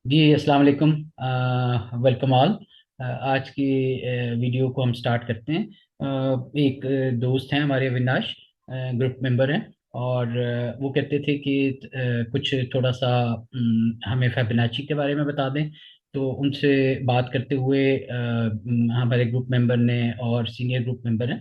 जी अस्सलाम वालेकुम। Welcome all. आज की वीडियो को हम स्टार्ट करते हैं। एक दोस्त हैं हमारे, अविनाश, ग्रुप मेंबर हैं। और वो कहते थे कि कुछ थोड़ा सा हमें फिबोनाची के बारे में बता दें। तो उनसे बात करते हुए हमारे ग्रुप मेंबर ने और सीनियर ग्रुप मेंबर हैं,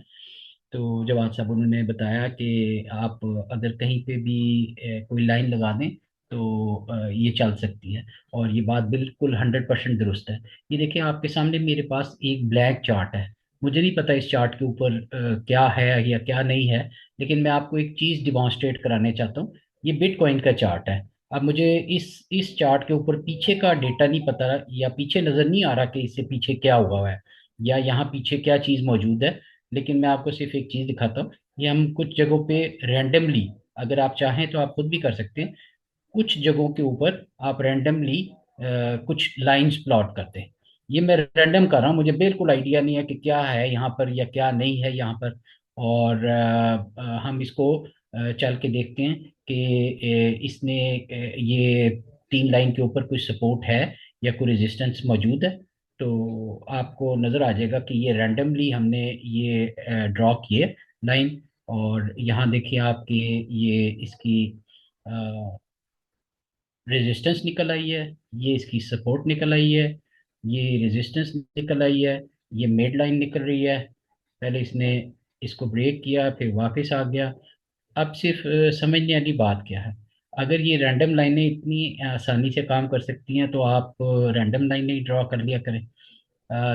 तो जवाब साहब उन्होंने बताया कि आप अगर कहीं पे भी कोई लाइन लगा दें तो ये चल सकती है। और ये बात बिल्कुल 100% दुरुस्त है। ये देखिए, आपके सामने मेरे पास एक ब्लैक चार्ट है। मुझे नहीं पता इस चार्ट के ऊपर क्या है या क्या नहीं है, लेकिन मैं आपको एक चीज़ डिमॉन्स्ट्रेट कराने चाहता हूँ। ये बिटकॉइन का चार्ट है। अब मुझे इस चार्ट के ऊपर पीछे का डेटा नहीं पता, या पीछे नज़र नहीं आ रहा कि इससे पीछे क्या हुआ है, या यहाँ पीछे क्या चीज़ मौजूद है। लेकिन मैं आपको सिर्फ एक चीज़ दिखाता हूँ। ये हम कुछ जगहों पे रैंडमली, अगर आप चाहें तो आप खुद भी कर सकते हैं, कुछ जगहों के ऊपर आप रैंडमली कुछ लाइंस प्लॉट करते हैं। ये मैं रैंडम कर रहा हूँ, मुझे बिल्कुल आइडिया नहीं है कि क्या है यहाँ पर या क्या नहीं है यहाँ पर। और हम इसको चल के देखते हैं कि इसने ये तीन लाइन के ऊपर कुछ सपोर्ट है या कोई रेजिस्टेंस मौजूद है। तो आपको नज़र आ जाएगा कि ये रैंडमली हमने ये ड्रॉ किए लाइन। और यहाँ देखिए आपके ये इसकी रेजिस्टेंस निकल आई है, ये इसकी सपोर्ट निकल आई है, ये रेजिस्टेंस निकल आई है, ये मिड लाइन निकल रही है। पहले इसने इसको ब्रेक किया, फिर वापस आ गया। अब सिर्फ समझने वाली बात क्या है। अगर ये रैंडम लाइनें इतनी आसानी से काम कर सकती हैं तो आप रैंडम लाइनें ही ड्रॉ कर लिया करें।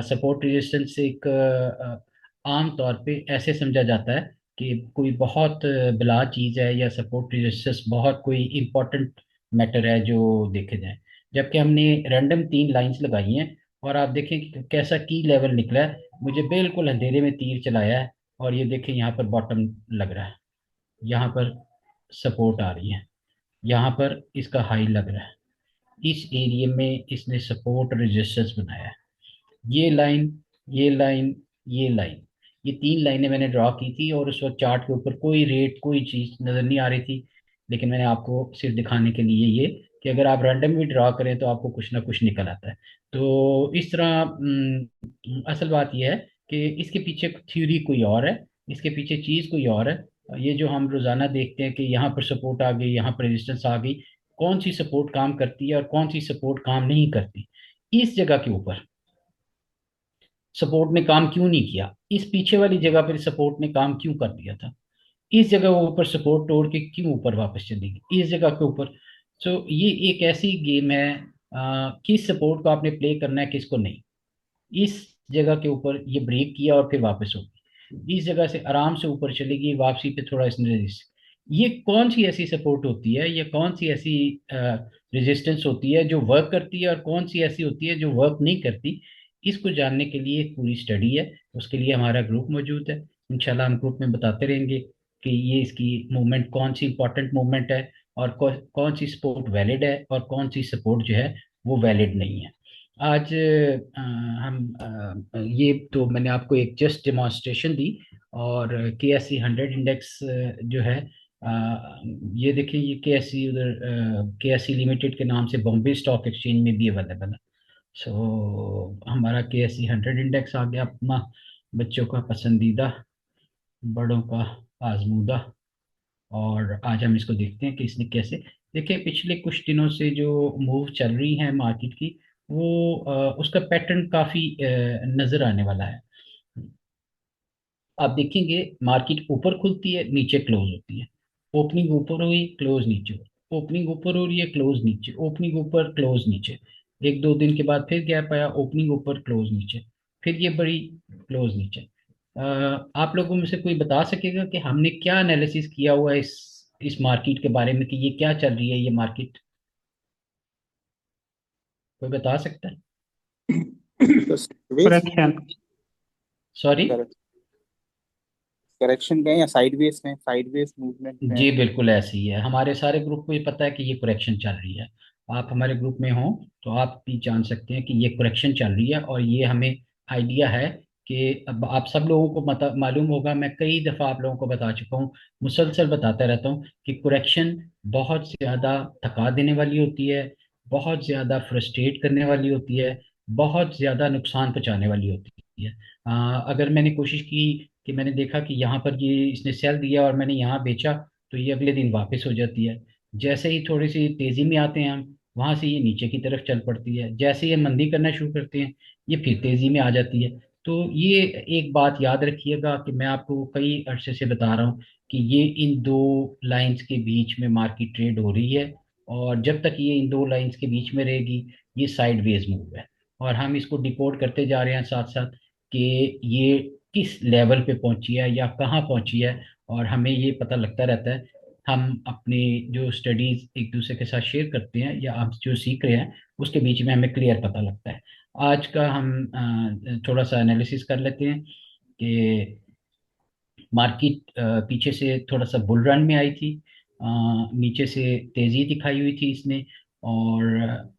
सपोर्ट रेजिस्टेंस एक आम तौर पे ऐसे समझा जाता है कि कोई बहुत बला चीज़ है, या सपोर्ट रेजिस्टेंस बहुत कोई इम्पोर्टेंट मैटर है जो देखे जाए। जबकि हमने रैंडम तीन लाइंस लगाई हैं, और आप देखें कि कैसा की लेवल निकला है। मुझे बिल्कुल अंधेरे में तीर चलाया है, और ये देखें यहाँ पर बॉटम लग रहा है, यहाँ पर सपोर्ट आ रही है, यहाँ पर इसका हाई लग रहा है। इस एरिया में इसने सपोर्ट रेजिस्टेंस बनाया है। ये लाइन, ये लाइन, ये लाइन, ये तीन लाइनें मैंने ड्रॉ की थी, और उस वक्त चार्ट के ऊपर कोई रेट कोई चीज़ नज़र नहीं आ रही थी। लेकिन मैंने आपको सिर्फ दिखाने के लिए ये, कि अगर आप रैंडम भी ड्रॉ करें तो आपको कुछ ना कुछ निकल आता है। तो इस तरह असल बात यह है कि इसके पीछे थ्योरी कोई और है, इसके पीछे चीज़ कोई और है। ये जो हम रोज़ाना देखते हैं कि यहाँ पर सपोर्ट आ गई, यहाँ पर रेजिस्टेंस आ गई, कौन सी सपोर्ट काम करती है और कौन सी सपोर्ट काम नहीं करती, इस जगह के ऊपर सपोर्ट ने काम क्यों नहीं किया, इस पीछे वाली जगह पर सपोर्ट ने काम क्यों कर दिया था, इस जगह वो ऊपर सपोर्ट तोड़ के क्यों ऊपर वापस चलेगी इस जगह के ऊपर। सो ये एक ऐसी गेम है, किस सपोर्ट को आपने प्ले करना है, किसको नहीं। इस जगह के ऊपर ये ब्रेक किया और फिर वापस होगी, इस जगह से आराम से ऊपर चलेगी, वापसी पे थोड़ा इसने रेजिस्ट। ये कौन सी ऐसी सपोर्ट होती है, या कौन सी ऐसी रेजिस्टेंस होती है जो वर्क करती है, और कौन सी ऐसी होती है जो वर्क नहीं करती। इसको जानने के लिए एक पूरी स्टडी है, उसके लिए हमारा ग्रुप मौजूद है। इंशाल्लाह हम ग्रुप में बताते रहेंगे कि ये इसकी मूवमेंट कौन सी इंपॉर्टेंट मूवमेंट है, और कौन सी सपोर्ट वैलिड है और कौन सी सपोर्ट जो है वो वैलिड नहीं है। आज हम ये तो मैंने आपको एक जस्ट डेमोन्स्ट्रेशन दी। और के एस सी 100 इंडेक्स जो है, ये देखिए, ये के एस सी उधर के एस सी लिमिटेड के नाम से बॉम्बे स्टॉक एक्सचेंज में भी अवेलेबल है। सो हमारा के एस सी 100 इंडेक्स आ गया अपना, बच्चों का पसंदीदा, बड़ों का आजमूदा। और आज हम इसको देखते हैं कि इसने कैसे, देखिए पिछले कुछ दिनों से जो मूव चल रही है मार्केट की, वो उसका पैटर्न काफी नजर आने वाला है। आप देखेंगे, मार्केट ऊपर खुलती है, नीचे क्लोज होती है। ओपनिंग ऊपर हुई, क्लोज नीचे हुई, ओपनिंग ऊपर हो रही है, क्लोज नीचे, ओपनिंग ऊपर, क्लोज नीचे। एक दो दिन के बाद फिर गैप आया, ओपनिंग ऊपर, क्लोज नीचे, फिर ये बड़ी, क्लोज नीचे। आप लोगों में से कोई बता सकेगा कि हमने क्या एनालिसिस किया हुआ है इस मार्केट के बारे में, कि ये क्या चल रही है ये मार्केट, कोई बता सकता है? तो वेज करेक्शन। सॉरी। करेक्शन में या साइडवेज में, साइडवेज मूवमेंट में। जी बिल्कुल ऐसे ही है, हमारे सारे ग्रुप को ये पता है कि ये करेक्शन चल रही है। आप हमारे ग्रुप में हो तो आप भी जान सकते हैं कि ये करेक्शन चल रही है, और ये हमें आइडिया है कि अब आप सब लोगों को मालूम होगा, मैं कई दफ़ा आप लोगों को बता चुका हूँ, मुसलसल बताता रहता हूँ कि करेक्शन बहुत ज़्यादा थका देने वाली होती है, बहुत ज़्यादा फ्रस्ट्रेट करने वाली होती है, बहुत ज़्यादा नुकसान पहुंचाने वाली होती है। अगर मैंने कोशिश की कि मैंने देखा कि यहाँ पर ये इसने सेल दिया और मैंने यहाँ बेचा, तो ये अगले दिन वापस हो जाती है। जैसे ही थोड़ी सी तेज़ी में आते हैं हम, वहाँ से ये नीचे की तरफ चल पड़ती है। जैसे ये मंदी करना शुरू करते हैं, ये फिर तेज़ी में आ जाती है। तो ये एक बात याद रखिएगा कि मैं आपको कई अरसे से बता रहा हूँ कि ये इन दो लाइंस के बीच में मार्केट ट्रेड हो रही है। और जब तक ये इन दो लाइंस के बीच में रहेगी, ये साइडवेज मूव है। और हम इसको डिकोड करते जा रहे हैं साथ साथ कि ये किस लेवल पे पहुंची है या कहाँ पहुंची है। और हमें ये पता लगता रहता है। हम अपने जो स्टडीज एक दूसरे के साथ शेयर करते हैं या हम जो सीख रहे हैं, उसके बीच में हमें क्लियर पता लगता है। आज का हम थोड़ा सा एनालिसिस कर लेते हैं कि मार्केट पीछे से थोड़ा सा बुल रन में आई थी। नीचे से तेजी दिखाई हुई थी इसने, और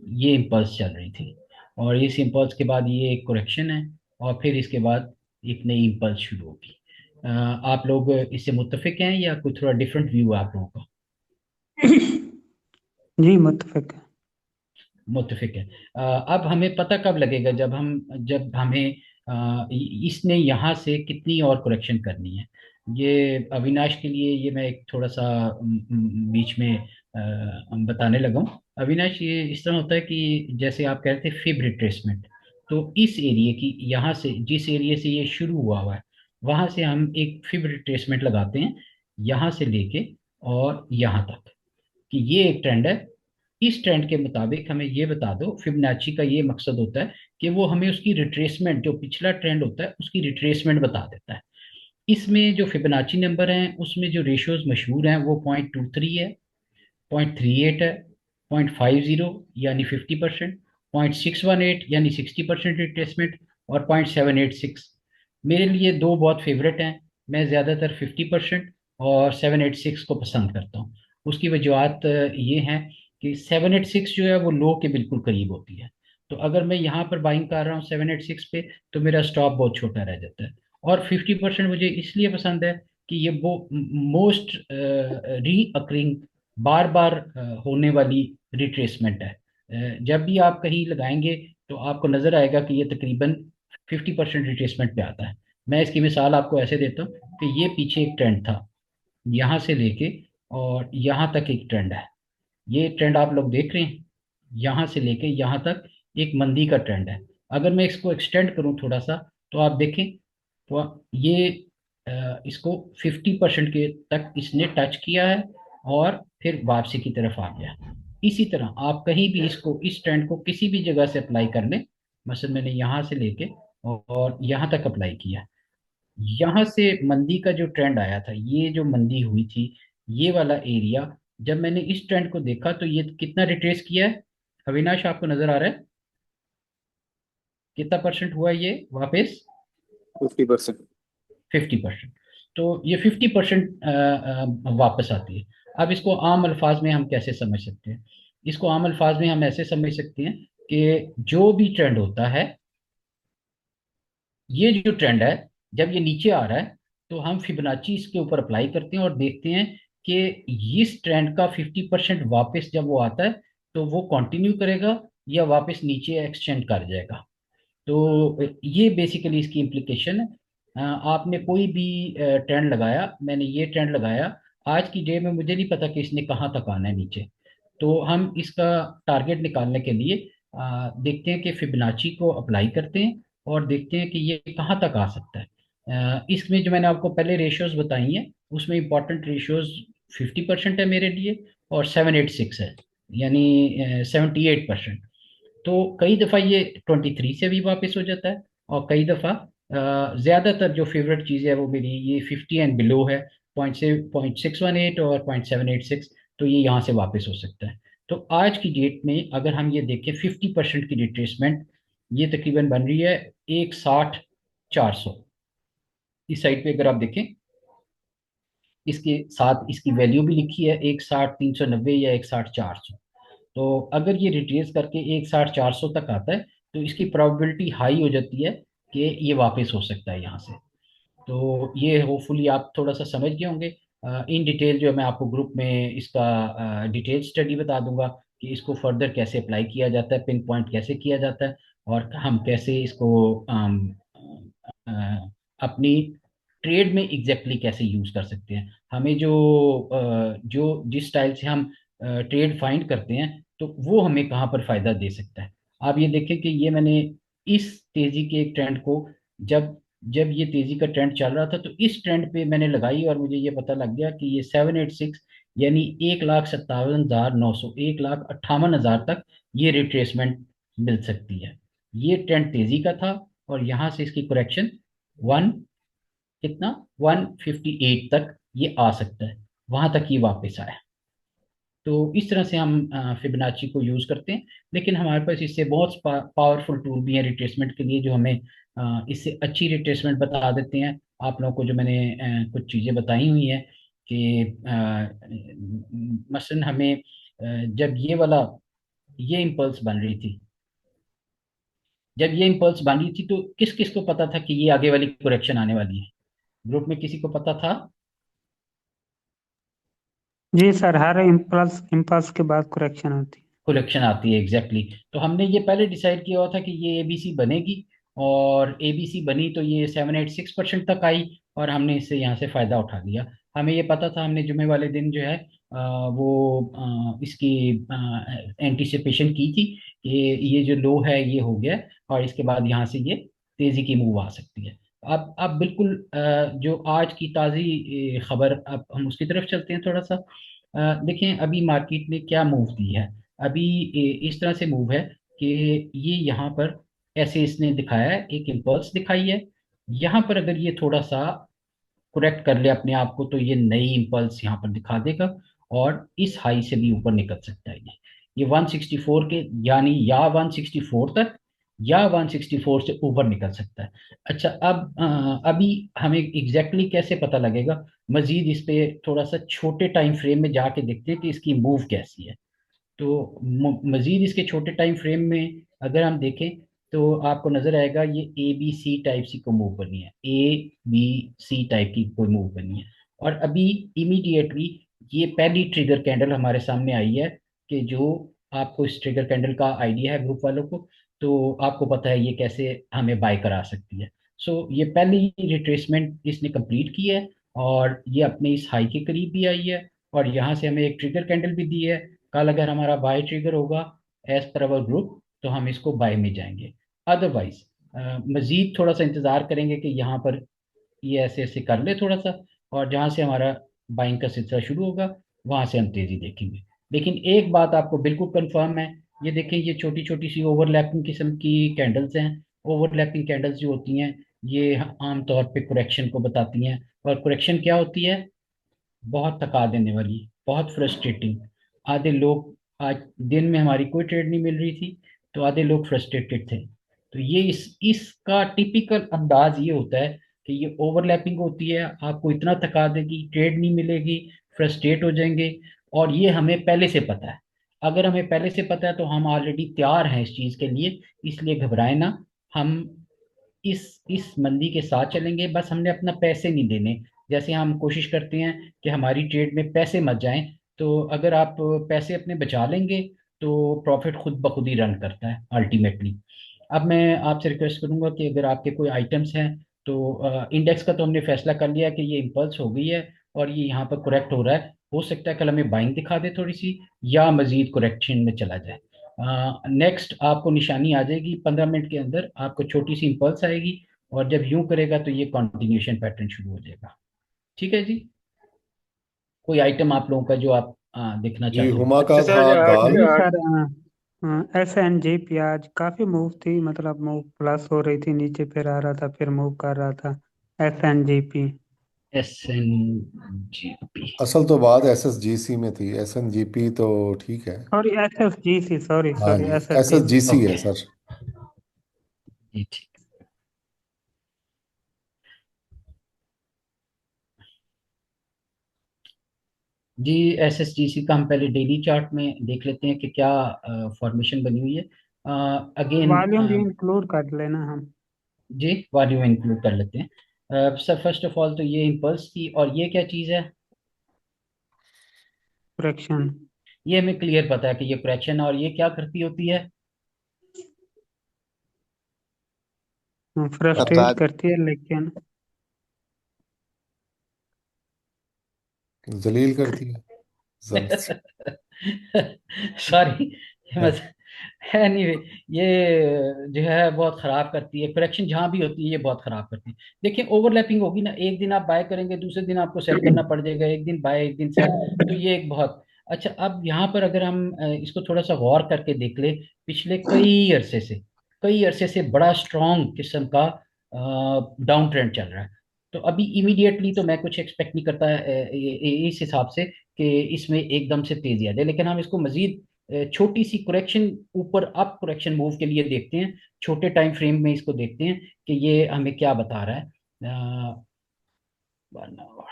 ये इम्पल्स चल रही थी। और इस इम्पल्स के बाद ये एक करेक्शन है, और फिर इसके बाद एक नई इम्पल्स शुरू होगी। आप लोग इससे मुत्तफिक हैं या कुछ थोड़ा डिफरेंट व्यू है आप लोगों का? जी मुत्तफिक है। मुत्तफिक है। अब हमें पता कब लगेगा, जब हमें इसने यहाँ से कितनी और करेक्शन करनी है। ये अविनाश के लिए ये मैं एक थोड़ा सा बीच में बताने लगा हूँ। अविनाश, ये इस तरह होता है कि जैसे आप कह रहे थे फिब रिट्रेसमेंट, तो इस एरिया की यहाँ से जिस एरिया से ये शुरू हुआ है, वहां से हम एक फिब रिट्रेसमेंट लगाते हैं, यहाँ से लेके और यहाँ तक, कि ये एक ट्रेंड है। इस ट्रेंड के मुताबिक हमें ये बता दो, फिबोनाची का ये मकसद होता है कि वो हमें उसकी रिट्रेसमेंट, जो पिछला ट्रेंड होता है उसकी रिट्रेसमेंट बता देता है। इसमें जो फिबोनाची नंबर हैं उसमें जो रेशियोज मशहूर हैं वो 0.23 है, 0.38 है, 0.50 यानी 50%, 0.618 यानी 60% रिट्रेसमेंट, और 0.786। मेरे लिए दो बहुत फेवरेट हैं। मैं ज़्यादातर 50% और 786 को पसंद करता हूँ। उसकी वजूहत ये हैं कि 786 जो है वो लो के बिल्कुल करीब होती है। तो अगर मैं यहाँ पर बाइंग कर रहा हूँ 786 पे, तो मेरा स्टॉप बहुत छोटा रह जाता है। और 50% मुझे इसलिए पसंद है कि ये वो मोस्ट री अकरिंग, बार बार होने वाली रिट्रेसमेंट है। जब भी आप कहीं लगाएंगे तो आपको नजर आएगा कि ये तकरीबन 50% रिट्रेसमेंट पे आता है। मैं इसकी मिसाल आपको ऐसे देता हूँ कि ये पीछे एक ट्रेंड था, यहाँ से लेके और यहाँ तक एक ट्रेंड है। ये ट्रेंड आप लोग देख रहे हैं, यहाँ से लेके यहाँ तक एक मंदी का ट्रेंड है। अगर मैं इसको एक्सटेंड करूँ थोड़ा सा, तो आप देखें, तो ये इसको 50% के तक इसने टच किया है और फिर वापसी की तरफ आ गया। इसी तरह आप कहीं भी इसको, इस ट्रेंड को किसी भी जगह से अप्लाई कर लें। मसलन मैंने यहाँ से लेके और यहाँ तक अप्लाई किया, यहाँ से मंदी का जो ट्रेंड आया था, ये जो मंदी हुई थी, ये वाला एरिया, जब मैंने इस ट्रेंड को देखा तो ये कितना रिट्रेस किया है? अविनाश, आपको नजर आ रहा है कितना परसेंट हुआ ये वापस? 50%। 50%। तो ये 50% वापस आती है। अब इसको आम अल्फाज में हम कैसे समझ सकते हैं? इसको आम अल्फाज में हम ऐसे समझ सकते हैं कि जो भी ट्रेंड होता है, ये जो ट्रेंड है, जब ये नीचे आ रहा है, तो हम फिबोनाची इसके ऊपर अप्लाई करते हैं और देखते हैं कि इस ट्रेंड का 50% वापस जब वो आता है, तो वो कंटिन्यू करेगा या वापस नीचे एक्सटेंड कर जाएगा। तो ये बेसिकली इसकी इम्प्लीकेशन है। आपने कोई भी ट्रेंड लगाया, मैंने ये ट्रेंड लगाया, आज की डे में मुझे नहीं पता कि इसने कहाँ तक आना है नीचे। तो हम इसका टारगेट निकालने के लिए देखते हैं कि फिबोनाची को अप्लाई करते हैं और देखते हैं कि ये कहाँ तक आ सकता है। इसमें जो मैंने आपको पहले रेशियोज बताई हैं, उसमें इंपॉर्टेंट रेशियोज 50% है मेरे लिए, और 786 है, यानी 78%। तो कई दफ़ा ये 23 से भी वापस हो जाता है, और कई दफ़ा ज़्यादातर जो फेवरेट चीज़ है वो मेरी ये 50 एंड बिलो है, 0.618 और 0.786। तो ये यहाँ से वापस हो सकता है। तो आज की डेट में अगर हम ये देखें 50% की रिट्रेसमेंट, ये तकरीबन बन रही है 160-400। इस साइड पे अगर आप देखें, इसके साथ इसकी वैल्यू भी लिखी है 160-390 या 160-400। तो अगर ये रिट्रेस करके 160-400 तक आता है, तो इसकी प्रोबेबिलिटी हाई हो जाती है कि ये वापस हो सकता है यहाँ से। तो ये होपफुली आप थोड़ा सा समझ गए होंगे। इन डिटेल जो है मैं आपको ग्रुप में इसका डिटेल स्टडी बता दूंगा कि इसको फर्दर कैसे अप्लाई किया जाता है, पिन पॉइंट कैसे किया जाता है, और हम कैसे इसको अपनी ट्रेड में एग्जैक्टली कैसे यूज कर सकते हैं। हमें जो जिस स्टाइल से हम ट्रेड फाइंड करते हैं, तो वो हमें कहाँ पर फायदा दे सकता है। आप ये देखें कि ये मैंने इस तेजी के एक ट्रेंड को, जब जब ये तेजी का ट्रेंड चल रहा था, तो इस ट्रेंड पे मैंने लगाई और मुझे ये पता लग गया कि ये 786, यानी 1,57,900, 1,58,000 तक ये रिट्रेसमेंट मिल सकती है। ये ट्रेंड तेजी का था, और यहाँ से इसकी करेक्शन वन कितना 158 तक ये आ सकता है, वहां तक ये वापस आया। तो इस तरह से हम फिबोनाची को यूज करते हैं। लेकिन हमारे पास इससे बहुत पावरफुल टूल भी हैं रिट्रेसमेंट के लिए, जो हमें इससे अच्छी रिट्रेसमेंट बता देते हैं। आप लोगों को जो मैंने कुछ चीज़ें बताई हुई हैं कि मसलन हमें जब ये इम्पल्स बन रही थी, जब ये इम्पल्स बन रही थी, तो किस किस को पता था कि ये आगे वाली करेक्शन आने वाली है? ग्रुप में किसी को पता था? जी सर, हर इम्पल्स इम्पल्स के बाद करेक्शन होती है। करेक्शन आती है, एग्जैक्टली तो हमने ये पहले डिसाइड किया हुआ था कि ये एबीसी बनेगी, और एबीसी बनी तो ये 786% तक आई, और हमने इससे यहाँ से फायदा उठा लिया। हमें ये पता था, हमने जुमे वाले दिन जो है इसकी एंटिसिपेशन की थी कि ये जो लो है ये हो गया, और इसके बाद यहाँ से ये तेजी की मूव आ सकती है। अब बिल्कुल जो आज की ताज़ी खबर, अब हम उसकी तरफ चलते हैं थोड़ा सा। देखें अभी मार्केट ने क्या मूव दी है। अभी इस तरह से मूव है कि ये यहाँ पर ऐसे इसने दिखाया है, एक इम्पल्स दिखाई है। यहाँ पर अगर ये थोड़ा सा करेक्ट कर ले अपने आप को, तो ये नई इम्पल्स यहाँ पर दिखा देगा, और इस हाई से भी ऊपर निकल सकता है ये 164 के, यानी या 164 तक, या 164 से ऊपर निकल सकता है। अच्छा, अभी हमें एग्जैक्टली कैसे पता लगेगा? मजीद इस पे थोड़ा सा छोटे टाइम फ्रेम में जाके देखते हैं कि इसकी मूव कैसी है। तो मजीद इसके छोटे टाइम फ्रेम में अगर हम देखें, तो आपको नजर आएगा ये ए बी सी टाइप सी को मूव बनी है, ए बी सी टाइप की कोई मूव बनी है। और अभी इमीडिएटली ये पहली ट्रिगर कैंडल हमारे सामने आई है, कि जो आपको इस ट्रिगर कैंडल का आइडिया है ग्रुप वालों को, तो आपको पता है ये कैसे हमें बाय करा सकती है। सो ये पहली रिट्रेसमेंट इसने कंप्लीट की है, और ये अपने इस हाई के करीब भी आई है, और यहाँ से हमें एक ट्रिगर कैंडल भी दी है। कल अगर हमारा बाय ट्रिगर होगा एज पर अवर ग्रुप, तो हम इसको बाय में जाएंगे। अदरवाइज मजीद थोड़ा सा इंतजार करेंगे कि यहाँ पर ये ऐसे ऐसे कर ले थोड़ा सा, और जहाँ से हमारा बाइंग का सिलसिला शुरू होगा, वहां से हम तेजी देखेंगे। लेकिन एक बात आपको बिल्कुल कंफर्म है, ये देखें ये छोटी छोटी सी ओवरलैपिंग किस्म की कैंडल्स हैं। ओवरलैपिंग कैंडल्स जो होती हैं, ये आमतौर पे करेक्शन को बताती हैं। और करेक्शन क्या होती है? बहुत थका देने वाली, बहुत फ्रस्ट्रेटिंग। आधे लोग, आज दिन में हमारी कोई ट्रेड नहीं मिल रही थी, तो आधे लोग फ्रस्ट्रेटेड थे। तो ये इसका टिपिकल अंदाज ये होता है कि ये ओवरलैपिंग होती है, आपको इतना थका देगी, ट्रेड नहीं मिलेगी, फ्रस्ट्रेट हो जाएंगे। और ये हमें पहले से पता है। अगर हमें पहले से पता है, तो हम ऑलरेडी तैयार हैं इस चीज़ के लिए, इसलिए घबराए ना। हम इस मंदी के साथ चलेंगे, बस हमने अपना पैसे नहीं देने। जैसे हम कोशिश करते हैं कि हमारी ट्रेड में पैसे मत जाएं, तो अगर आप पैसे अपने बचा लेंगे, तो प्रॉफिट खुद ब खुद ही रन करता है अल्टीमेटली। अब मैं आपसे रिक्वेस्ट करूंगा कि अगर आपके कोई आइटम्स हैं, तो इंडेक्स का तो हमने फैसला कर लिया कि ये इम्पल्स हो गई है, और ये यहाँ पर करेक्ट हो रहा है। हो सकता है कल हमें बाइंग दिखा दे थोड़ी सी, या मजीद करेक्शन में चला जाए। नेक्स्ट आपको निशानी आ जाएगी 15 मिनट के अंदर, आपको छोटी सी इम्पल्स आएगी, और जब यूं करेगा तो ये कंटिन्यूशन पैटर्न शुरू हो जाएगा। ठीक है जी। कोई आइटम आप लोगों का जो आप देखना जी, चाहते हो? हुमा का अच्छा था सर गाल। जी सर, एस एन जी प्याज काफी मूव थी, मतलब मूव प्लस हो रही थी, नीचे फिर आ रहा था, फिर मूव कर रहा था। S N G P. SNGP। असल तो बात SSGC में थी, SNGP तो ठीक है। सॉरी, एस एस जी सी, सॉरी हाँ सॉरी, जी, एस एस जी सी। SSGC है ओके सर। जी, ठीक। जी, SSGC का हम पहले डेली चार्ट में देख लेते हैं कि क्या फॉर्मेशन बनी हुई है। अगेन वॉल्यूम भी इंक्लूड कर लेना हम। जी, वॉल्यूम इंक्लूड कर लेते हैं। सर फर्स्ट ऑफ ऑल तो ये इम्पल्स थी, और ये क्या चीज़ है? करेक्शन। ये हमें क्लियर पता है कि ये करेक्शन है, और ये क्या करती होती है? फ्रस्ट्रेट राज करती है लेकिन। जलील करती है। जल सॉरी, एनीवे, ये जो है बहुत खराब करती है, करेक्शन जहां भी होती है ये बहुत खराब करती है। देखिए, ओवरलैपिंग होगी ना, एक दिन आप बाय करेंगे, दूसरे दिन आपको सेल करना पड़ जाएगा, एक दिन बाय एक दिन सेल। तो ये एक बहुत अच्छा। अब यहाँ पर अगर हम इसको थोड़ा सा गौर करके देख ले, पिछले कई अरसे से बड़ा स्ट्रॉन्ग किस्म का डाउन ट्रेंड चल रहा है। तो अभी इमीडिएटली तो मैं कुछ एक्सपेक्ट नहीं करता इस हिसाब से कि इसमें एकदम से तेजी आ जाए, लेकिन हम इसको मजीद छोटी सी करेक्शन, ऊपर अप करेक्शन मूव के लिए देखते हैं, छोटे टाइम फ्रेम में इसको देखते हैं कि ये हमें क्या बता रहा है। 1 आवर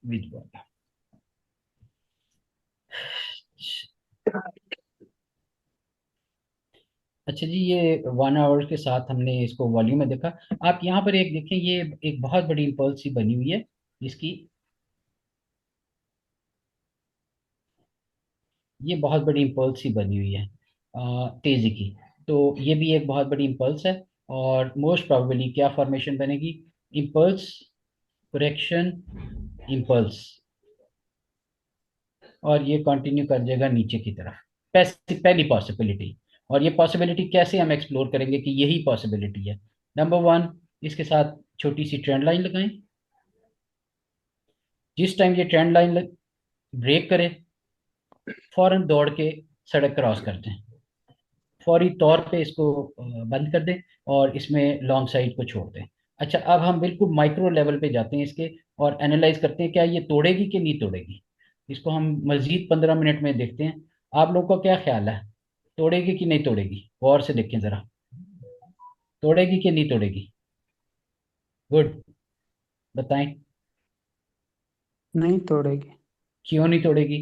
विद अच्छा जी, ये 1 आवर के साथ हमने इसको वॉल्यूम में देखा। आप यहाँ पर एक देखें, ये एक बहुत बड़ी इम्पल्स सी बनी हुई है इसकी। ये बहुत बड़ी इम्पल्स सी बनी हुई है तेजी की। तो ये भी एक बहुत बड़ी इम्पल्स है, और मोस्ट प्रोबेबली क्या फॉर्मेशन बनेगी? इम्पल्स, करेक्शन, इम्पल्स, और ये कंटिन्यू कर जाएगा नीचे की तरफ। पहली पॉसिबिलिटी। और ये पॉसिबिलिटी कैसे हम एक्सप्लोर करेंगे कि यही पॉसिबिलिटी है? नंबर वन, इसके साथ छोटी सी ट्रेंड लाइन लगाएं। जिस टाइम ये ट्रेंड लाइन ब्रेक करे, फौरन दौड़ के सड़क क्रॉस कर दें, फौरी तौर पे इसको बंद कर दें, और इसमें लॉन्ग साइड को छोड़ दें। अच्छा, अब हम बिल्कुल माइक्रो लेवल पे जाते हैं इसके, और एनालाइज करते हैं क्या ये तोड़ेगी कि नहीं तोड़ेगी। इसको हम मजीद 15 मिनट में देखते हैं। आप लोगों का क्या ख्याल है, तोड़ेगी कि नहीं तोड़ेगी? गौर से देखें जरा, तोड़ेगी कि नहीं तोड़ेगी? गुड, बताएं। नहीं तोड़ेगी। क्यों नहीं तोड़ेगी?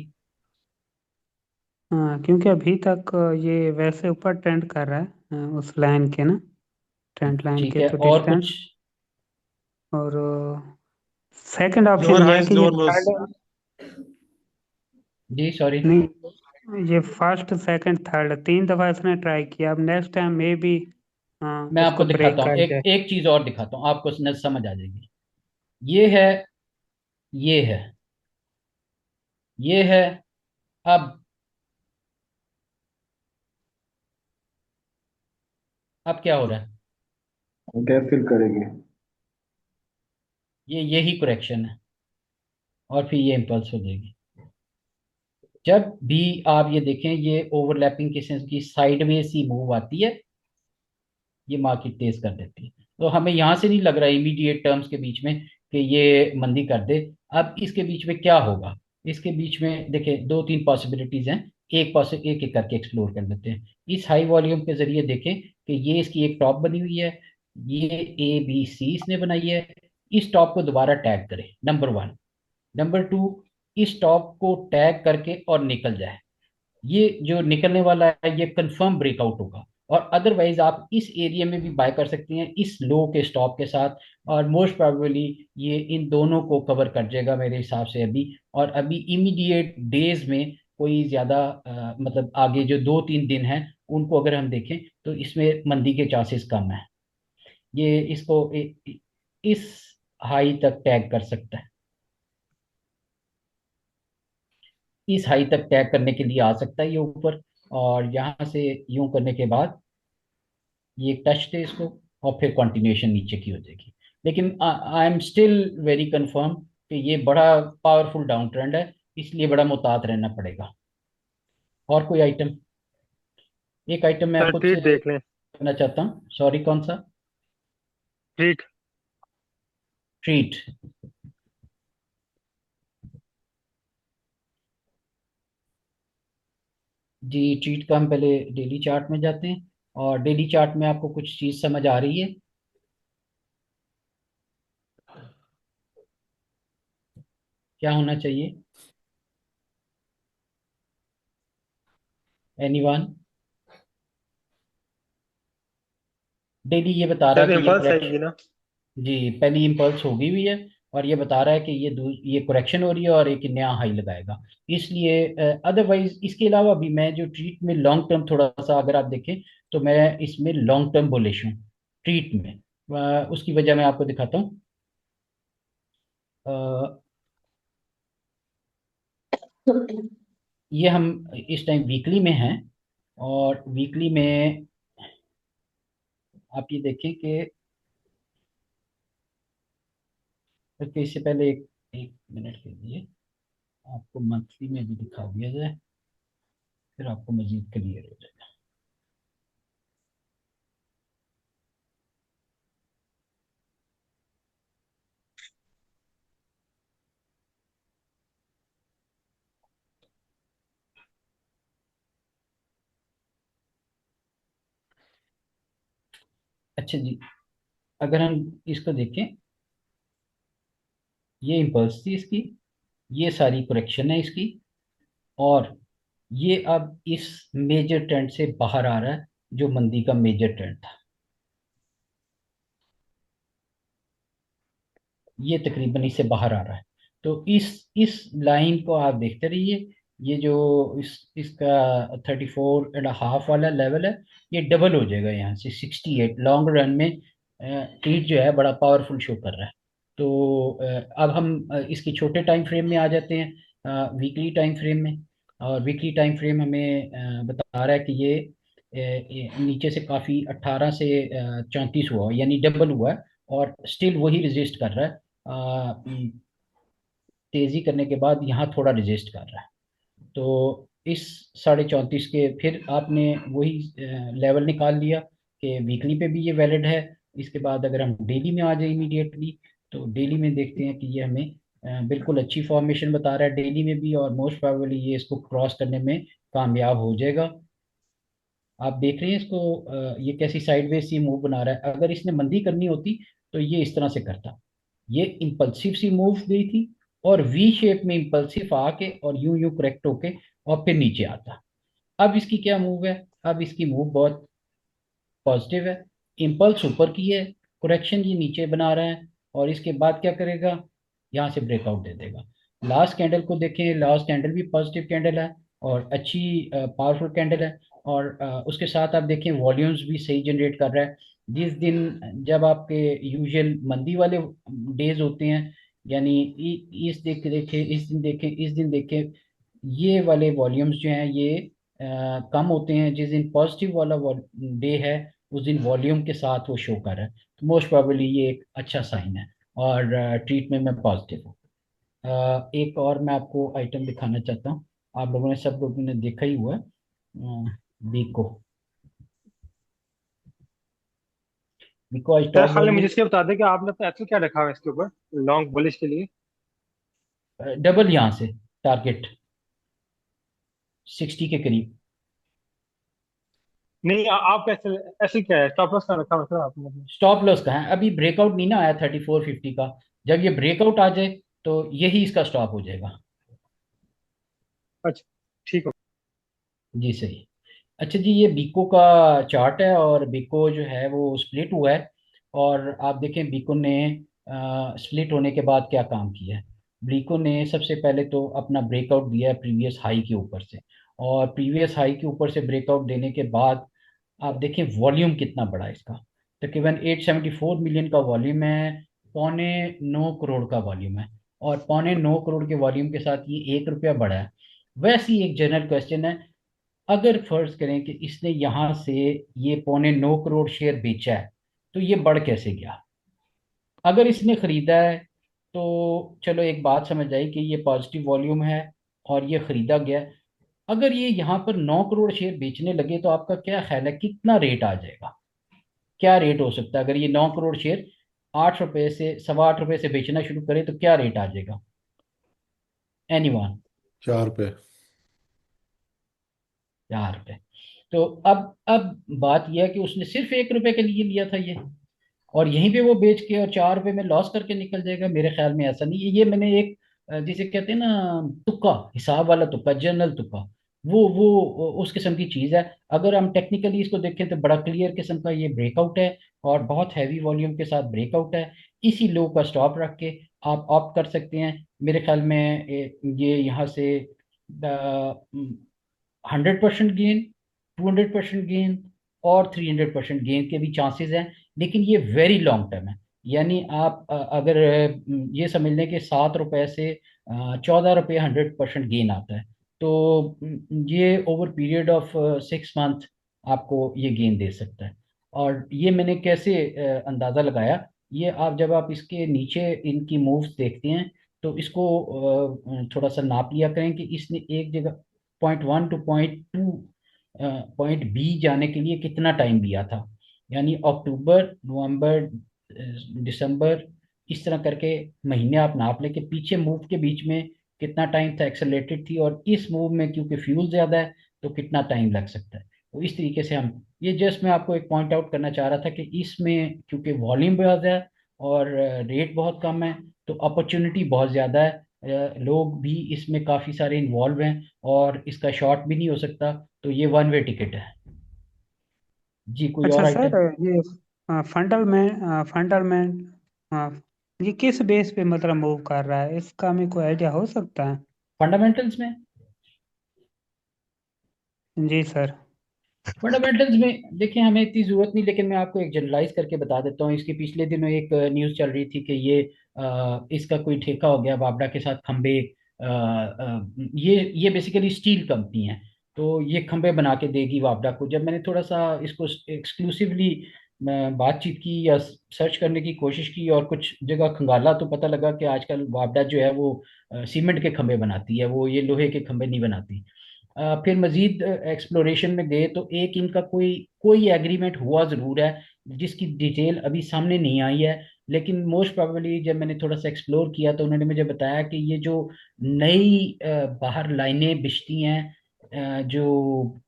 हाँ, क्योंकि अभी तक ये वैसे ऊपर ट्रेंड कर रहा है, उस लाइन के ना, ट्रेंड लाइन ठीक के है, तो और डिस्टेंस। कुछ? और सेकंड ऑप्शन लोअर ये है हाइज कि ये लोअर लोज। थर्ड। जी सॉरी। नहीं, ये फर्स्ट सेकंड थर्ड 3 दफा इसने ट्राई किया, अब नेक्स्ट टाइम मे बी मैं आपको इसको दिखाता ब्रेक हूँ, कर एक जाए। एक चीज और दिखाता हूँ, आपको समझ आ जाएगी। ये है, ये है, ये है। अब अब क्या हो रहा है? गैप फिल करेगी। ये यही करेक्शन है, और फिर ये इम्पल्स हो जाएगी। जब भी आप ये देखें, ये ओवरलैपिंग के सेंस की साइडवेज सी मूव आती है, ये मार्केट तेज कर देती है। तो हमें यहाँ से नहीं लग रहा इमीडिएट टर्म्स के बीच में कि ये मंदी कर दे। अब इसके बीच में क्या होगा? इसके बीच में देखें, दो तीन पॉसिबिलिटीज हैं। एक एक करके एक्सप्लोर कर लेते हैं। इस हाई वॉल्यूम के जरिए देखें कि ये इसकी एक टॉप बनी हुई है, ये ABC इसने बनाई है। इस टॉप को दोबारा टैग करें, नंबर वन। नंबर टू, इस टॉप को टैग करके और निकल जाए। ये जो निकलने वाला है ये कंफर्म ब्रेकआउट होगा, और अदरवाइज आप इस एरिया में भी बाय कर सकते हैं इस लो के स्टॉप के साथ। और मोस्ट प्रोबेबली ये इन दोनों को कवर कर जाएगा मेरे हिसाब से अभी। और अभी इमीडिएट डेज में कोई ज्यादा मतलब आगे जो 2-3 दिन हैं, उनको अगर हम देखें तो इसमें मंदी के चांसेस कम है। ये इसको इस हाई तक टैग कर सकता है, इस हाई तक टैग करने के लिए आ सकता है ये ऊपर। और यहाँ से यूं करने के बाद ये टच थे इसको, और फिर कंटिन्यूएशन नीचे की हो जाएगी। लेकिन I am still very confirm कि ये बड़ा पावरफुल डाउन ट्रेंड है, इसलिए बड़ा मुहतात रहना पड़ेगा। और कोई आइटम? एक आइटम मैं सर खुद से ट्रीट देख लें। करना चाहता हूँ, सॉरी, कौन सा? ट्रीट। ट्रीट। जी, ट्रीट का हम पहले डेली चार्ट में जाते हैं, और डेली चार्ट में आपको कुछ चीज समझ आ रही है? क्या होना चाहिए? एनीवन? डेली ये बता रहा है शायद कि ये इम्पल्स करेक्शन, आएगी ना। जी पहली इम्पल्स होगी हुई है, और ये बता रहा है कि ये करेक्शन हो रही है और एक नया हाई लगाएगा। इसलिए अदरवाइज इसके अलावा भी मैं जो ट्रीट में लॉन्ग टर्म थोड़ा सा अगर आप देखें, तो मैं इसमें लॉन्ग टर्म बुलिश हूँ ट्रीट में। उसकी वजह मैं आपको दिखाता हूँ। अ, ये हम इस टाइम वीकली में हैं, और वीकली में आप ये देखें कि, ओके इससे पहले एक एक मिनट के लिए आपको मंथली में भी दिखा दिया जाए, फिर आपको मजीद क्लियर हो जाएगा। अच्छा जी, अगर हम इसको देखें, ये इम्पल्स थी इसकी, ये सारी करेक्शन है इसकी, और ये अब इस मेजर ट्रेंड से बाहर आ रहा है, जो मंदी का मेजर ट्रेंड था। ये तकरीबन इससे बाहर आ रहा है। तो इस लाइन को आप देखते रहिए। ये जो इसका 34.5 वाला लेवल है, ये डबल हो जाएगा यहाँ से 68 लॉन्ग रन में। ट्रीट जो है बड़ा पावरफुल शो कर रहा है। तो अब हम इसके छोटे टाइम फ्रेम में आ जाते हैं, वीकली टाइम फ्रेम में। और वीकली टाइम फ्रेम हमें बता रहा है कि ये नीचे से काफ़ी 18 से 34 हुआ, यानी डबल हुआ है, और स्टिल वही रेजिस्ट कर रहा है। तेजी करने के बाद यहाँ थोड़ा रेजिस्ट कर रहा है। तो इस 34.5 के फिर आपने वही लेवल निकाल लिया कि वीकली पे भी ये वैलिड है। इसके बाद अगर हम डेली में आ जाए इमीडिएटली, तो डेली में देखते हैं कि ये हमें बिल्कुल अच्छी फॉर्मेशन बता रहा है डेली में भी, और मोस्ट प्रोबेबली ये इसको क्रॉस करने में कामयाब हो जाएगा। आप देख रहे हैं इसको, ये कैसी साइडवेज सी मूव बना रहा है। अगर इसने मंदी करनी होती तो ये इस तरह से करता। ये इम्पल्सिव सी मूव गई थी, और वी शेप में इम्पल्सिव आके और यूं यूं करेक्ट होके और फिर नीचे आता। अब इसकी क्या मूव है? अब इसकी मूव बहुत पॉजिटिव है। इम्पल्स ऊपर की है, करेक्शन ये नीचे बना रहा है, और इसके बाद क्या करेगा? यहाँ से ब्रेकआउट दे देगा। लास्ट कैंडल को देखें, लास्ट कैंडल भी पॉजिटिव कैंडल है और अच्छी पावरफुल कैंडल है। और उसके साथ आप देखें वॉल्यूम्स भी सही जनरेट कर रहा है। जिस दिन जब आपके यूजुअल मंदी वाले डेज होते हैं, यानी इस देखे इस दिन देखें, इस दिन देखें, ये वाले वॉल्यूम्स जो हैं ये कम होते हैं। जिस दिन पॉजिटिव वाला डे है, उस दिन वॉल्यूम के साथ वो शो कर रहा है। तो मोस्ट प्रोबेबली ये एक अच्छा साइन है, और ट्रीटमेंट में पॉजिटिव हूँ। एक और मैं आपको आइटम दिखाना चाहता हूँ। आप लोगों ने, सब लोगों ने देखा ही हुआ है, बीको। बीको आज यार टॉप खाली लेवल मुझे में इसके बता दे कि आपने तो एक्चुअल क्या रखा हुआ है इसके ऊपर लॉन्ग बुलिश के लिए। डबल यहाँ से टारगेट 60 के करीब। नहीं आप कैसे, ऐसे क्या है स्टॉप लॉस का रखा हुआ है आपने अपने? स्टॉप लॉस का है, अभी ब्रेकआउट नहीं ना आया 3450 का। जब ये ब्रेकआउट आ जाए तो यही इसका स्टॉप हो जाएगा। अच्छा ठीक है। जी सही। अच्छा जी, ये बीको का चार्ट है, और बीको जो है वो स्प्लिट हुआ है। और आप देखें बीको ने स्प्लिट होने के बाद क्या काम किया है। बीको ने सबसे पहले तो अपना ब्रेकआउट दिया है प्रीवियस हाई के ऊपर से, और प्रीवियस हाई के ऊपर से ब्रेकआउट देने के बाद आप देखें वॉल्यूम कितना बड़ा है इसका। तकरीबन 874 मिलियन का वॉल्यूम है, 9.25 करोड़ का वॉल्यूम है। और 9.25 करोड़ के वॉल्यूम के साथ ये 1 रुपया बढ़ा है। वैसे ही एक जनरल क्वेश्चन है, अगर फर्ज करें कि इसने यहां से ये 9.25 करोड़ शेयर बेचा है, तो ये बढ़ कैसे गया? अगर इसने खरीदा है, तो चलो एक बात समझ आई कि ये पॉजिटिव वॉल्यूम है और ये खरीदा गया है। अगर ये यहाँ पर 9 करोड़ शेयर बेचने लगे, तो आपका क्या ख्याल है कितना रेट आ जाएगा? क्या रेट हो सकता है अगर ये 9 करोड़ शेयर 8 रुपए से, 8.25 रुपए से बेचना शुरू करे, तो क्या रेट आ जाएगा? एनीवन? 4 पे। 4 रुपए। तो अब बात यह है कि उसने सिर्फ 1 रुपए के लिए लिया था ये, और यहीं पे वो बेच के और 4 रुपए में लॉस करके निकल जाएगा। मेरे ख्याल में ऐसा नहीं है। ये मैंने एक जिसे कहते हैं ना तुक्का, हिसाब वाला तुक्का, जनरल तुक्का, वो उस किस्म की चीज़ है। अगर हम टेक्निकली इसको देखें तो बड़ा क्लियर किस्म का ये ब्रेकआउट है, और बहुत हैवी वॉल्यूम के साथ ब्रेकआउट है। इसी लो का स्टॉप रख के आप ऑप्ट कर सकते हैं। मेरे ख्याल में ये यहाँ से 100% गेन, 200% गेन और 300% गेन के भी चांसेस हैं। लेकिन ये वेरी लॉन्ग टर्म है। यानी आप अगर ये समझ लें कि 7 रुपए से 14 रुपये 100% गेन आता है, तो ये ओवर पीरियड ऑफ 6 मंथ आपको ये गेन दे सकता है। और ये मैंने कैसे अंदाज़ा लगाया, ये आप जब आप इसके नीचे इनकी मूव्स देखते हैं, तो इसको थोड़ा सा नाप लिया करें कि इसने एक जगह point 1 to point 2 point B जाने के लिए कितना टाइम लिया था। यानी अक्टूबर, नवंबर, दिसंबर, इस तरह करके महीने आप नाप लें कि पीछे मूव के बीच में कितना टाइम था, एक्सेलरेटेड थी, और इस मूव में क्योंकि फ्यूल ज़्यादा है तो कितना टाइम लग सकता है। तो इस तरीके से हम, ये जस्ट मैं आपको एक पॉइंट आउट करना चाह रहा था कि इसमें क्योंकि वॉल्यूम बहुत है और रेट बहुत कम है, तो अपॉर्चुनिटी बहुत ज़्यादा है। लोग भी इसमें काफ़ी सारे इन्वॉल्व हैं, और इसका शॉर्ट भी नहीं हो सकता। तो ये वन वे टिकट है। जी, कोई अच्छा और सर, आइटम? ये फंडल में ये किस बेस पे मतलब मूव कर रहा है, इसका हमें कोई आइडिया हो सकता है? फंडामेंटल्स में? जी सर। फंडामेंटल्स में देखिए हमें इतनी जरूरत नहीं, लेकिन मैं आपको एक जनरलाइज करके बता देता हूँ। इसके पिछले दिनों एक न्यूज़ चल रही थी कि ये इसका कोई ठेका हो गया बाबड़ा के साथ, खंबे। ये बेसिकली स्टील कंपनी है, तो ये खंबे बना के देगी वापडा को। जब मैंने थोड़ा सा इसको एक्सक्लूसिवली बातचीत की या सर्च करने की कोशिश की और कुछ जगह खंगाला, तो पता लगा कि आजकल वापडा जो है वो सीमेंट के खंबे बनाती है, वो ये लोहे के खंबे नहीं बनाती। फिर मजीद एक्सप्लोरेशन में गए तो एक इनका कोई कोई एग्रीमेंट हुआ ज़रूर है, जिसकी डिटेल अभी सामने नहीं आई है। लेकिन मोस्ट प्रोबेबली जब मैंने थोड़ा सा एक्सप्लोर किया तो उन्होंने मुझे बताया कि ये जो नई बाहर लाइनें बिछती हैं, जो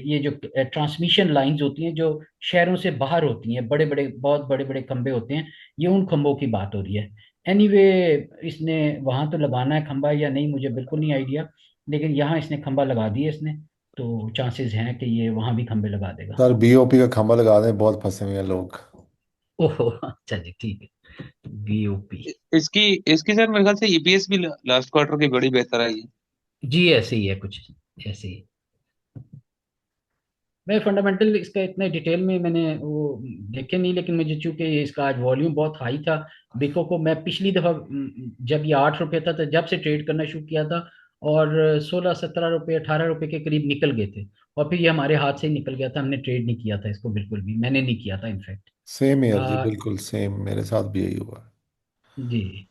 ये जो ट्रांसमिशन लाइंस होती हैं जो शहरों से बाहर होती हैं, बड़े बड़े बहुत बड़े बड़े खंबे होते हैं, ये उन खंभों की बात हो रही है। एनीवे, इसने वहां तो लगाना है खंबा या नहीं मुझे बिल्कुल नहीं आइडिया, लेकिन यहाँ इसने खंबा लगा दिया इसने, तो चांसेस हैं कि ये वहां भी खंबे लगा देगा। सर बीओपी का खंभा लगा दें, बहुत फंसे हुए हैं लोग। ओहो, अच्छा जी, ठीक है। बीओपी। इसकी इसकी सर मेरे ख्याल से ईपीएस भी लास्ट क्वार्टर की बड़ी बेहतर आई है। जी ऐसे ही है कुछ, ऐसे ही। मैं फंडामेंटल इसका इतना डिटेल में मैंने वो देखे नहीं, लेकिन मुझे चूंकि इसका आज वॉल्यूम बहुत हाई था, बिको को मैं पिछली दफा जब ये 8 रुपये था तो जब से ट्रेड करना शुरू किया था, और 16 17 रुपये 18 रुपये के करीब निकल गए थे, और फिर ये हमारे हाथ से ही निकल गया था। हमने ट्रेड नहीं किया था इसको, बिल्कुल भी मैंने नहीं किया था इनफैक्ट। सेम ईयर जी, बिल्कुल सेम, मेरे साथ भी यही हुआ। जी,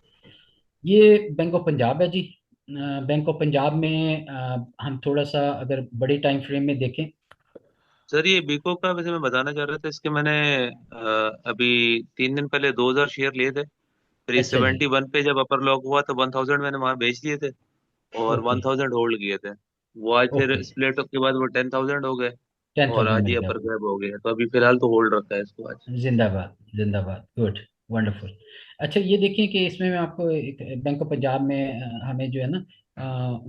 ये बैंक ऑफ पंजाब है जी। बैंक ऑफ पंजाब में हम थोड़ा सा अगर बड़े टाइम फ्रेम में देखें। सर ये बीको का वैसे मैं बताना चाह रहा था, इसके मैंने अभी 3 दिन पहले 2,000 शेयर लिए थे। फिर ये अच्छा जी। 71 पे जब अपर लॉक हुआ तो 1,000 मैंने वहां बेच दिए थे, और ओके। 1,000 होल्ड किए थे। वो आज फिर ओके। स्प्लिट के बाद वो 10,000 हो गए, टेन और थाउजेंड आज मिल ये गया। अपर ग्रैब हो गया, तो अभी फिलहाल तो होल्ड रखा है इसको आज। जिंदाबाद, जिंदाबाद, गुड, वंडरफुल। अच्छा, ये देखिए कि इसमें मैं आपको एक बैंक ऑफ पंजाब में हमें जो है ना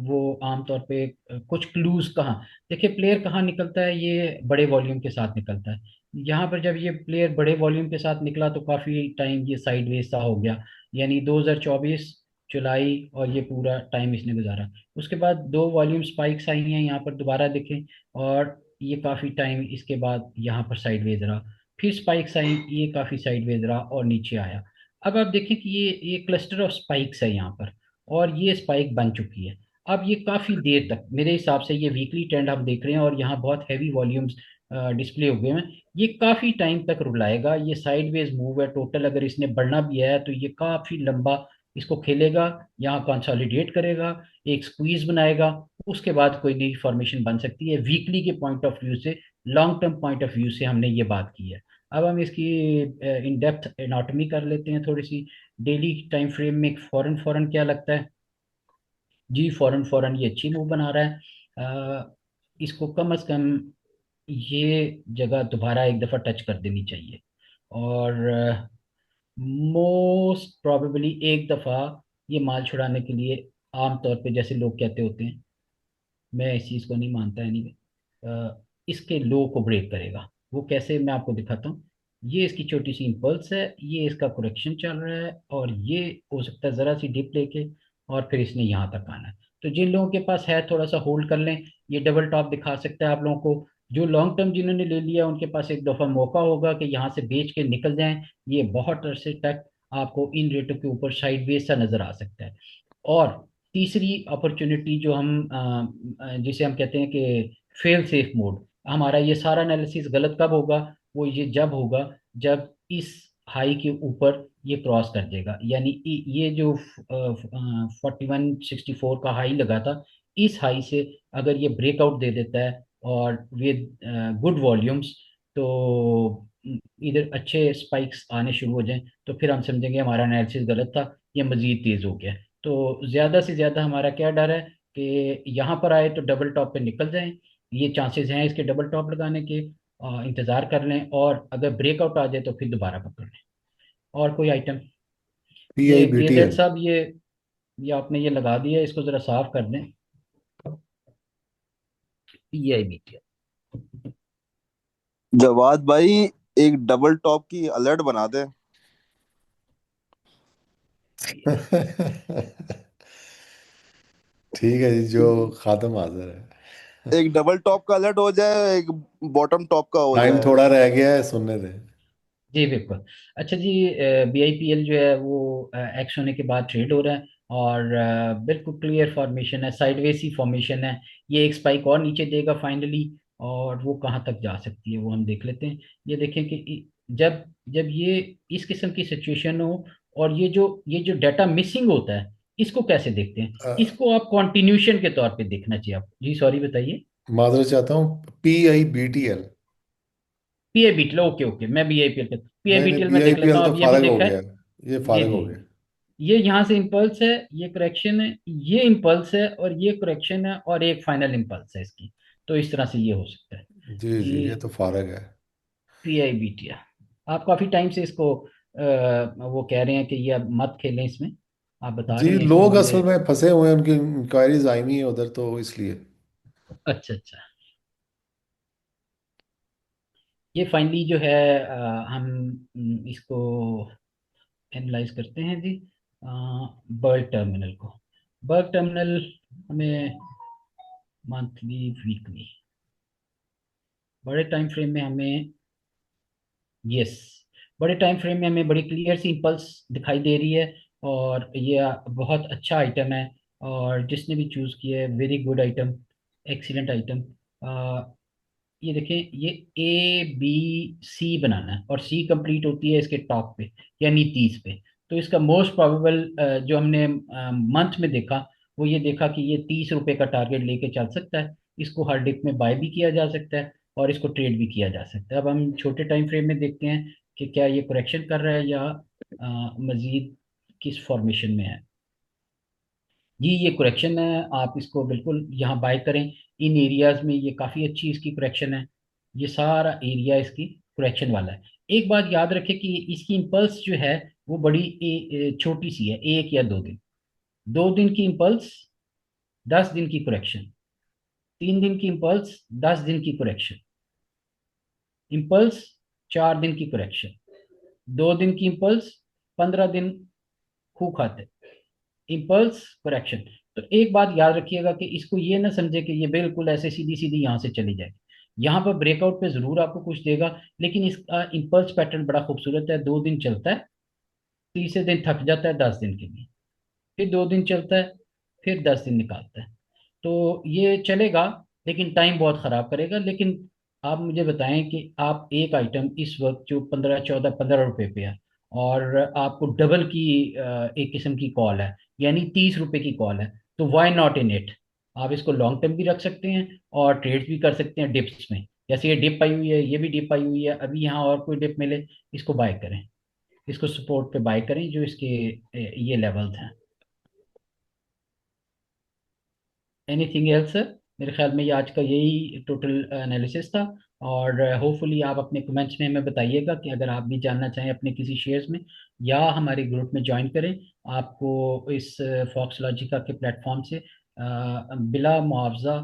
वो आमतौर पे कुछ क्लूज कहाँ, देखिए प्लेयर कहाँ निकलता है, ये बड़े वॉल्यूम के साथ निकलता है। यहाँ पर जब ये प्लेयर बड़े वॉल्यूम के साथ निकला तो काफ़ी टाइम ये साइडवेज सा हो गया। यानी 2024 जुलाई और ये पूरा टाइम इसने गुजारा। उसके बाद दो वॉल्यूम स्पाइक्स आई हैं यहाँ पर दोबारा देखें, और ये काफ़ी टाइम इसके बाद यहाँ पर साइडवेज रहा। फिर स्पाइक्स आई, ये काफी साइडवेज रहा और नीचे आया। अब आप देखें कि ये क्लस्टर ऑफ स्पाइक्स है यहाँ पर, और ये स्पाइक बन चुकी है। अब ये काफी देर तक मेरे हिसाब से ये वीकली ट्रेंड हम देख रहे हैं, और यहाँ बहुत हैवी वॉल्यूम्स डिस्प्ले हो गए हैं। ये काफी टाइम तक रुलाएगा, ये साइडवेज मूव है टोटल। अगर इसने बढ़ना भी है तो ये काफी लंबा इसको खेलेगा, यहाँ कंसोलिडेट करेगा, एक स्क्वीज बनाएगा, उसके बाद कोई नई फॉर्मेशन बन सकती है। वीकली के पॉइंट ऑफ व्यू से, long term point of view से हमने ये बात की है। अब हम इसकी इन डेप्थ एनाटॉमी कर लेते हैं थोड़ी सी। डेली टाइम फ्रेम में फॉरन फॉरन क्या लगता है जी? फॉरन फॉरन ये अच्छी मूव बना रहा है। इसको कम से कम ये जगह दोबारा एक दफ़ा टच कर देनी चाहिए, और मोस्ट प्रोबेबली एक दफ़ा ये माल छुड़ाने के लिए, आम तौर पे जैसे लोग कहते होते हैं मैं इस चीज़ को नहीं मानता नहीं, इसके लो को ब्रेक करेगा। वो कैसे, मैं आपको दिखाता हूँ। ये इसकी छोटी सी इम्पल्स है, ये इसका करेक्शन चल रहा है, और ये हो सकता है ज़रा सी डिप लेके और फिर इसने यहाँ तक आना है। तो जिन लोगों के पास है थोड़ा सा होल्ड कर लें, ये डबल टॉप दिखा सकता है आप लोगों को। जो लॉन्ग टर्म जिन्होंने ले लिया उनके पास एक दफ़ा मौका होगा कि यहाँ से बेच के निकल जाएं। ये बहुत अरसे तक आपको इन रेटों के ऊपर साइडवेज सा नज़र आ सकता है। और तीसरी अपॉर्चुनिटी जो हम जिसे हम कहते हैं कि फेल सेफ मोड, हमारा ये सारा एनालिसिस गलत कब होगा? वो ये जब होगा जब इस हाई के ऊपर ये क्रॉस कर देगा, यानी ये जो 4164 का हाई लगा था, इस हाई से अगर ये ब्रेकआउट दे देता है और विद गुड वॉल्यूम्स, तो इधर अच्छे स्पाइक्स आने शुरू हो जाएं, तो फिर हम समझेंगे हमारा एनालिसिस गलत था, ये मजीद तेज हो गया। तो ज़्यादा से ज़्यादा हमारा क्या डर है कि यहाँ पर आए तो डबल टॉप पे निकल जाएं। ये चांसेस हैं इसके डबल टॉप लगाने के। इंतज़ार कर लें, और अगर ब्रेकआउट आ जाए तो फिर दोबारा पकड़ लें। और कोई आइटम? पी आई ये बी टी केजेड एल। साहब, ये आपने ये लगा दिया, इसको ज़रा साफ कर दें। PIBT। जवाद भाई, एक डबल टॉप की अलर्ट बना दे। ठीक है जी, जो खात्म हाजिर है। एक डबल टॉप का अलर्ट हो जाए, एक बॉटम टॉप का हो टाइम जाए। थोड़ा रह गया है, सुनने दें। जी बिल्कुल। अच्छा जी, BIPL जो है वो एक्स होने के बाद ट्रेड हो रहा है, और बिल्कुल क्लियर फॉर्मेशन है, साइडवेज ही फॉर्मेशन है। ये एक स्पाइक और नीचे देगा फाइनली, और वो कहाँ तक जा सकती है वो हम देख लेते हैं। ये देखें कि जब जब ये इस किस्म की सिचुएशन हो, और ये जो डाटा मिसिंग होता है, इसको कैसे देखते हैं? इसको आप कॉन्टिन्यूशन के तौर पे देखना चाहिए आप। जी सॉरी, बताइए। माजरत चाहता हूँ, PIBTL। PIBTL, ओके ओके, मैं BIPL पे, नहीं नहीं, PIBTL पी में आई देख पी लेता एल हूँ, तो अब ये भी फारिग हो देखा गया। है। ये जी फारिग जी। हो गया। ये यहाँ से इम्पल्स है, ये करेक्शन है, ये इम्पल्स है, और ये करेक्शन है, और एक फाइनल इम्पल्स है इसकी। तो इस तरह से ये हो सकता है। जी जी, ये ये तो फारिग है। PIBT है। आप काफी टाइम से इसको वो कह रहे हैं कि ये अब मत खेलें इसमें, आप बता जी, रहे हैं इसमें लोग मुझे। असल में फंसे हुए हैं, उनकी इंक्वायरीज आई हुई है उधर, तो इसलिए। अच्छा अच्छा। ये फाइनली जो है हम इसको एनालाइज करते हैं जी। बर्ड टर्मिनल को, बर्ड टर्मिनल हमें मंथली, वीकली, बड़े टाइम फ्रेम में हमें, यस, बड़े टाइम फ्रेम में हमें बड़ी क्लियर सी इम्पल्स दिखाई दे रही है, और ये बहुत अच्छा आइटम है। और जिसने भी चूज़ किया है, very good item, excellent item. ये देखें, ये ABC बनाना है, और C कंप्लीट होती है इसके टॉप पे, यानी 30 पे। तो इसका मोस्ट प्रोबेबल जो हमने मंथ में देखा, वो ये देखा कि ये 30 रुपए का टारगेट लेके चल सकता है। इसको हर डिप में बाय भी किया जा सकता है, और इसको ट्रेड भी किया जा सकता है। अब हम छोटे टाइम फ्रेम में देखते हैं कि क्या ये करेक्शन कर रहा है, या मजीद किस फॉर्मेशन में है। जी ये करेक्शन है, आप इसको बिल्कुल यहाँ बाय करें। इन एरियाज में ये काफ़ी अच्छी इसकी करेक्शन है। ये सारा एरिया इसकी करेक्शन वाला है। एक बात याद रखें कि इसकी इम्पल्स जो है वो बड़ी छोटी सी है, 1 या 2 दिन। 2 दिन की इम्पल्स, 10 दिन की करेक्शन। 3 दिन की इम्पल्स, 10 दिन की करेक्शन। इम्पल्स, 4 दिन की करेक्शन। 2 दिन की इम्पल्स, 15 दिन खूब खाते। Impulse, correction. तो एक बात याद रखिएगा कि इसको ये ना समझे कि ये बिल्कुल ऐसे सीधी सीधी यहाँ से चली जाए। यहाँ पर ब्रेकआउट पे जरूर आपको कुछ देगा, लेकिन इसका इम्पल्स पैटर्न बड़ा खूबसूरत है। 2 दिन चलता है, तीसरे दिन थक जाता है 10 दिन के लिए, फिर 2 दिन चलता है, फिर 10 दिन निकालता है। तो ये चलेगा, लेकिन टाइम बहुत ख़राब करेगा। लेकिन आप मुझे बताएं कि आप एक आइटम इस वक्त जो 15, 14, 15 रुपए पे है, और आपको डबल की एक किस्म की कॉल है, यानी 30 रुपए की कॉल है, तो वाई नॉट इन इट? आप इसको लॉन्ग टर्म भी रख सकते हैं, और ट्रेड्स भी कर सकते हैं डिप्स में। जैसे ये डिप आई हुई है, ये भी डिप आई हुई है, अभी यहाँ और कोई डिप मिले, इसको बाय करें, इसको सपोर्ट पे बाय करें, जो इसके ये लेवल्स हैं। Anything else sir? मेरे ख्याल में ये आज का यही टोटल एनालिसिस था। और होपफुली आप अपने कमेंट्स में हमें बताइएगा कि अगर आप भी जानना चाहें अपने किसी शेयर्स में, या हमारे ग्रुप में ज्वाइन करें। आपको इस फॉक्स लॉजिका के प्लेटफॉर्म से बिला मुआवजा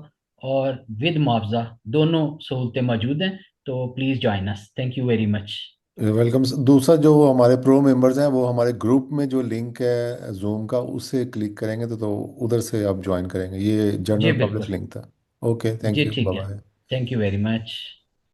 और विद मुआवजा दोनों सहूलतें मौजूद हैं। तो please join us. Thank you very much. Welcome. दूसरा, जो हमारे प्रो मेंबर्स हैं वो हमारे ग्रुप में जो लिंक है जूम का, उससे क्लिक करेंगे तो उधर से आप ज्वाइन करेंगे। ये जी जनरल पब्लिक बिल्कुल। लिंक था। ओके, जी थैंक यू, ठीक बाय है। Bye. Thank you very much.